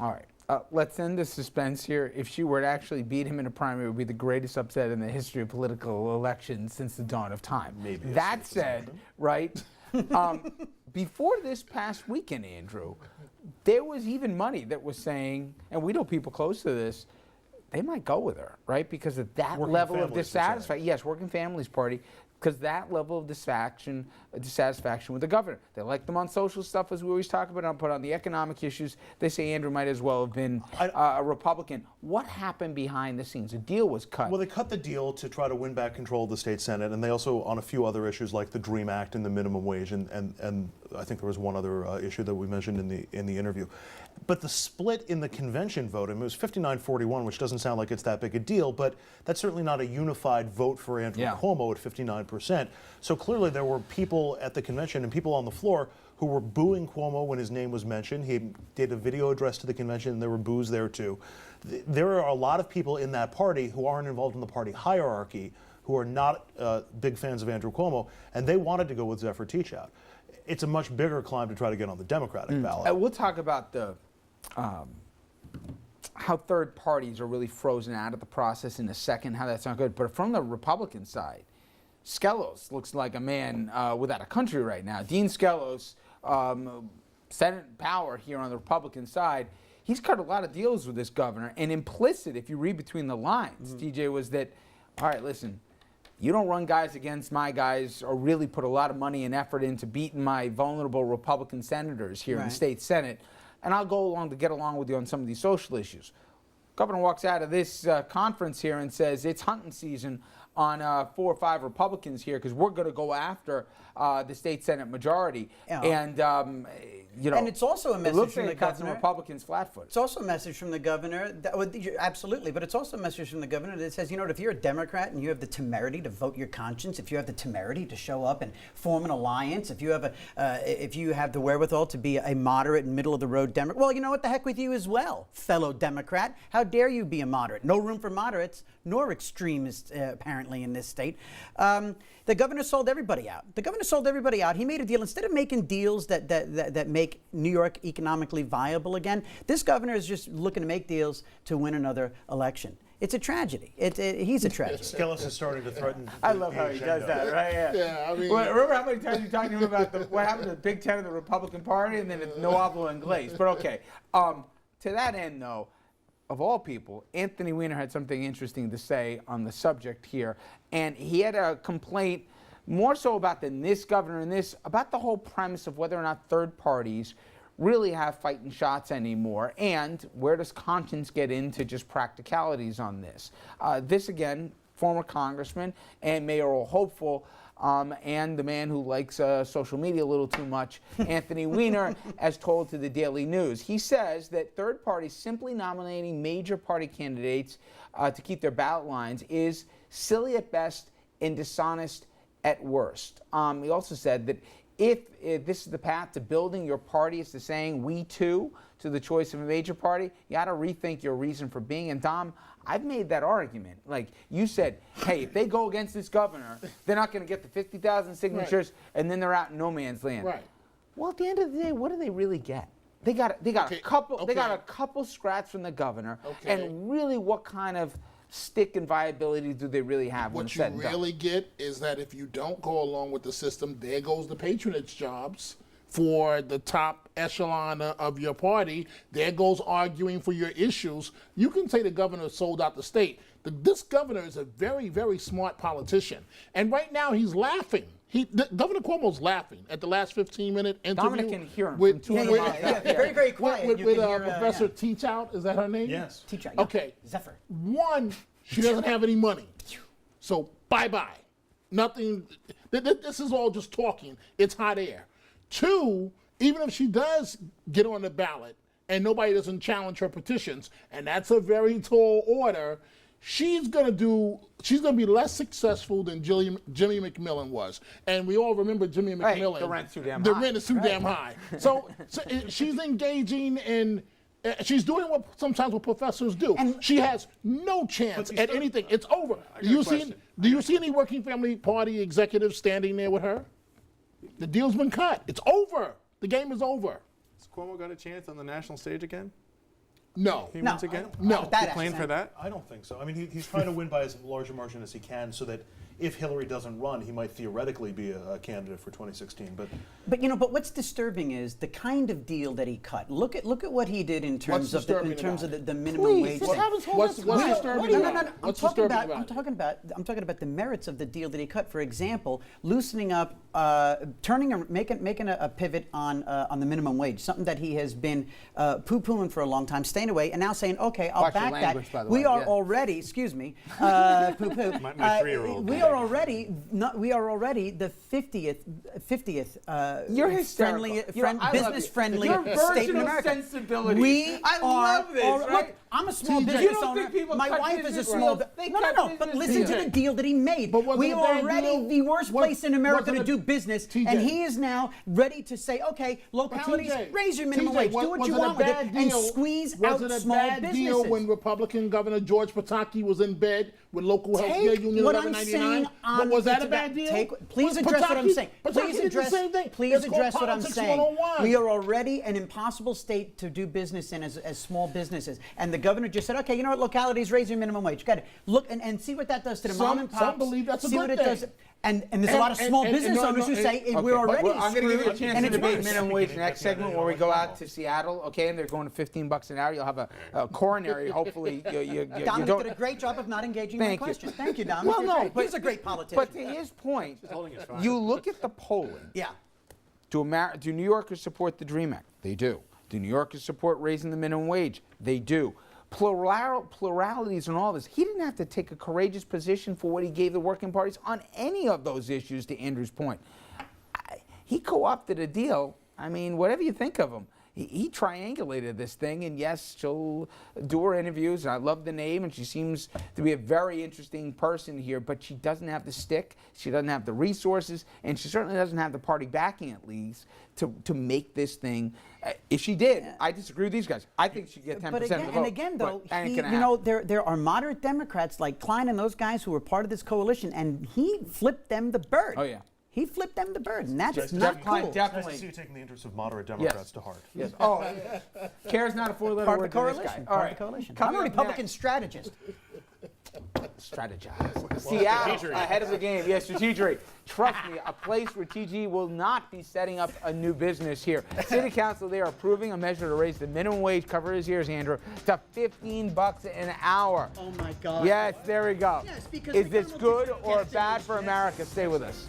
All right. Let's end the suspense here. If she were to actually beat him in a primary, it would be the greatest upset in the history of political elections since the dawn of time. Maybe that said, right, before this past weekend, Andrew, there was even money that was saying, and we know people close to this, they might go with her, right? Because of that level of dissatisfaction. Yes, Working Families Party. Because that level of dissatisfaction with the governor. They like them on social stuff, as we always talk about, but on the economic issues, they say Andrew might as well have been a Republican. What happened behind the scenes? A deal was cut. Well, they cut the deal to try to win back control of the state Senate, and they also, on a few other issues like the DREAM Act and the minimum wage, and I think there was one other issue that we mentioned in the interview. But the split in the convention vote, I mean, it was 59-41, which doesn't sound like it's that big a deal, but that's certainly not a unified vote for Andrew Cuomo at 59%. So clearly there were people at the convention and people on the floor who were booing Cuomo when his name was mentioned. He did a video address to the convention, and there were boos there too. There are a lot of people in that party who aren't involved in the party hierarchy, who are not big fans of Andrew Cuomo, and they wanted to go with Zephyr Teachout. It's a much bigger climb to try to get on the Democratic ballot. We'll talk about the how third parties are really frozen out of the process in a second, how that's not good. But from the Republican side, Skelos looks like a man without a country right now. Dean Skelos, Senate power here on the Republican side, he's cut a lot of deals with this governor. And implicit, if you read between the lines, TJ, was that, all right, listen, you don't run guys against my guys or really put a lot of money and effort into beating my vulnerable Republican senators here in the state Senate, and I'll go along to get along with you on some of these social issues. Governor walks out of this conference here and says it's hunting season on 4 or 5 Republicans here because we're going to go after the state Senate majority. And, you know, and it's also a message from the governor. Republicans flat-footed. It's also a message from the governor. Absolutely, but it's also a message from the governor that says, you know, if you're a Democrat and you have the temerity to vote your conscience, if you have the temerity to show up and form an alliance, if you have the wherewithal to be a moderate and middle-of-the-road Democrat, well, you know what, the heck with you as well, fellow Democrat. How dare you be a moderate? No room for moderates nor extremists, apparently, in this state. The governor sold everybody out. The governor sold everybody out. He made a deal. Instead of making deals that make New York economically viable again, this governor is just looking to make deals to win another election. It's a tragedy. He's a tragedy. Skelos is starting to threaten. I love how he does that, right? Yeah, I mean, well, remember how many times you talked to him about what happened to the Big Ten of the Republican Party, and then it's no hablo inglés. But okay, to that end, though, of all people, Anthony Weiner had something interesting to say on the subject here, and he had a complaint more so about this governor and about the whole premise of whether or not third parties really have fighting shots anymore, and where does conscience get into just practicalities on this. This, again, former congressman and mayoral hopeful, and the man who likes social media a little too much, Anthony Weiner, as told to the Daily News. He says that third parties simply nominating major party candidates to keep their ballot lines is silly at best and dishonest at worst. He also said that if this is the path to building your party, is to saying we too to the choice of a major party, you got to rethink your reason for being. And Dom, I've made that argument. Like you said, hey, if they go against this governor, they're not going to get the 50,000 signatures, and then they're out in no man's land. Right. Well, at the end of the day, what do they really get? They got a couple scraps from the governor, and really, what kind of stick and viability do they really have? What you really get is that if you don't go along with the system, there goes the patronage jobs for the top echelon of your party. There goes arguing for your issues. You can say the governor sold out the state. This governor is a very, very smart politician. And right now he's laughing. Governor Cuomo's laughing at the last 15-minute interview. Dominic can hear him from 200 miles. Very, very quiet. With Professor Teachout, is that her name? Yes. Teachout. Okay. Zephyr. One, she doesn't have any money. So bye-bye. Nothing. This is all just talking. It's hot air. Two, even if she does get on the ballot and nobody doesn't challenge her petitions, and that's a very tall order, she's going to be less successful than Jimmy McMillan was. And we all remember Jimmy McMillan. The rent's too damn high. The rent is too damn high. So she's engaging in, she's doing what sometimes what professors do. And she has no chance at anything. It's over. Do you see any Working Family Party executives standing there with her? The deal's been cut. It's over. The game is over. Has Cuomo got a chance on the national stage again? No. He No, wins again? No. That You playing for accent. that? I don't think so. I mean, he's trying to win by as large a margin as he can, so that if Hillary doesn't run, he might theoretically be a candidate for 2016. But But what's disturbing is the kind of deal that he cut. Look at what he did in terms of disturbing the minimum Please, wage just thing. have us hold What's us No, disturbing no, about no, it? no. What's disturbing about I'm it? talking about the merits of the deal that he cut. For example, loosening up, making a pivot on the minimum wage, something that he has been poo-pooing for a long time, staying away, and now saying, okay, I'll Watch your back language, that. by the We way, are yeah. already, excuse me, poo-poo. My 3-year-old. We are already the 50th You're hysterical. I love business you. friendly Your state version in of America. sensibility. We I are love this, Look, right? I'm a small TJ. business You don't owner. think people My cut wife is a business small. deals? They No, cut no, no. But business listen to deals. the deal that he made. But was We it a are bad already deal? the worst Was- place in America was it to a- do business, TJ. and he is now ready to say, okay, localities, TJ, raise your minimum wage, do what was you it a want with it, bad and deal- squeeze was out it a small bad businesses. deal when Republican Governor George Pataki was in bed with local health care Take union what at I'm 1199? saying on But was that the a bad deal? Please Was address what I'm Pataki- saying. Pataki Please did address. the same thing. Please It's called address what I'm Politics saying. 101. We are already an impossible state to do business in as small businesses, and the governor just said, okay, you know what? Localities raise your minimum wage. Got it. Look and see what that does to the mom and pops. Some believe that's a see good what it does. thing. And there's a lot of small business no, owners who say Okay, we're already well, I'm going to give you a screwed, chance and to it's debate worse. minimum wage next segment where we go out to Seattle, okay, and they're going to $15 an hour. You'll have a coronary, hopefully. You Dominic don't, did a great job of not engaging Thank my you. question. Thank you, Dominic. Well, You're no, great. but He's a great politician. But to his point, you look at the polling. yeah. Do New Yorkers support the DREAM Act? They do. Do New Yorkers support raising the minimum wage? They do. Pluralities and all this. He didn't have to take a courageous position for what he gave the working parties on any of those issues, to Andrew's point. He co-opted a deal. I mean, whatever you think of him, he triangulated this thing, and yes, she'll do her interviews, and I love the name, and she seems to be a very interesting person here, but she doesn't have the stick, she doesn't have the resources, and she certainly doesn't have the party backing, at least, to make this thing. If she did, I disagree with these guys. I think she'd get 10% But of the again, vote. and again, but though, that ain't he, gonna you know, happen. there are moderate Democrats like Klein and those guys who were part of this coalition, and he flipped them the bird. Oh, yeah. He flipped them the bird, and that's Jeff not Klein cool. definitely. nice to see you taking the interests of moderate Democrats to heart. Yes. Oh, care's not a four-letter Part word of the to this coalition. guy. All Part right. of the coalition. Coming I'm a up Republican next. strategist. Strategize. Seattle ahead of the game. Yes, strategery. Trust me, a place where TG will not be setting up a new business here. City Council, they are approving a measure to raise the minimum wage, cover his ears, Andrew, to $15 an hour. Oh my God. Yes, there we go. Yes, because Is the this government good will or get bad things. for America? Stay with us.